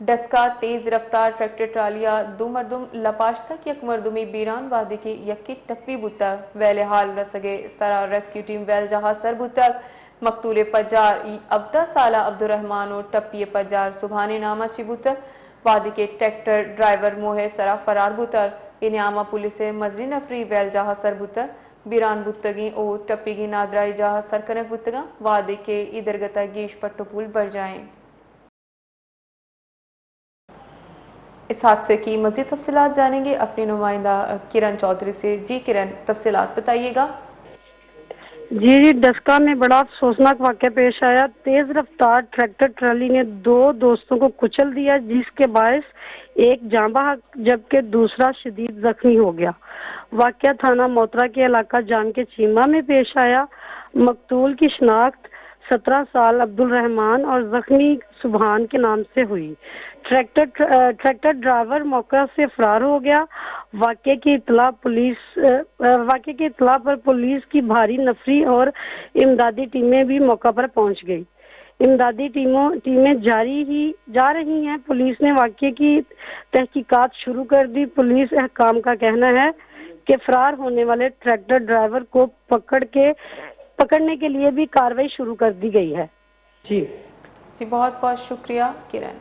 ڈسکا تیز رفتار ٹریکٹر ٹرالیا دو مردم لپاشتک یک مردمی بیران وادی کی یکی ٹپی بوتا ویل حال رسگے سرا ریسکیو ٹیم ویل جہاں سر بوتا مقتول پجار 17 سالہ عبدالرحمن و ٹپی پجار سبحانی نامہ چی بوتا وادی کے ٹریکٹر ڈرائیور موہ سرا فرار بوتا انعامہ پولیس مزری نفری ویل جہاں سر بوتا بیران بوتگی او ٹپی کی نادرائی جہاں سر کنک بوتگا وادی کے ادرگتا گیش پٹو پول بڑھ جائیں۔ اس حادثے کی مزید تفصیلات جانیں گے اپنی نمائندہ کرن چودھری سے۔ جی کرن، تفصیلات بتائیے گا۔ جی ڈسکا میں بڑا افسوسناک واقعہ پیش آیا۔ تیز رفتار ٹریکٹر ٹرالی نے دو دوستوں کو کچل دیا جس کے باعث ایک جاں بحق جبکہ دوسرا شدید زخمی ہو گیا۔ واقعہ تھانہ موترا کے علاقہ جان کے چیمہ میں پیش آیا۔ مقتول کی شناخت 17 سال عبدالرحمن اور زخمی سبحان کے نام سے ہوئی۔ ٹریکٹر ڈرائیور موقع سے فرار ہو گیا۔ واقعے کی اطلاع پر پولیس کی بھاری نفری اور امدادی ٹیمیں بھی موقع پر پہنچ گئی۔ امدادی ٹیمیں جا رہی ہیں۔ پولیس نے واقعے کی تحقیقات شروع کر دی۔ پولیس حکام کا کہنا ہے کہ فرار ہونے والے ٹریکٹر ڈرائیور کو پکڑنے کے لیے بھی کارروائی شروع کر دی گئی ہے۔ جی بہت بہت شکریہ کرن۔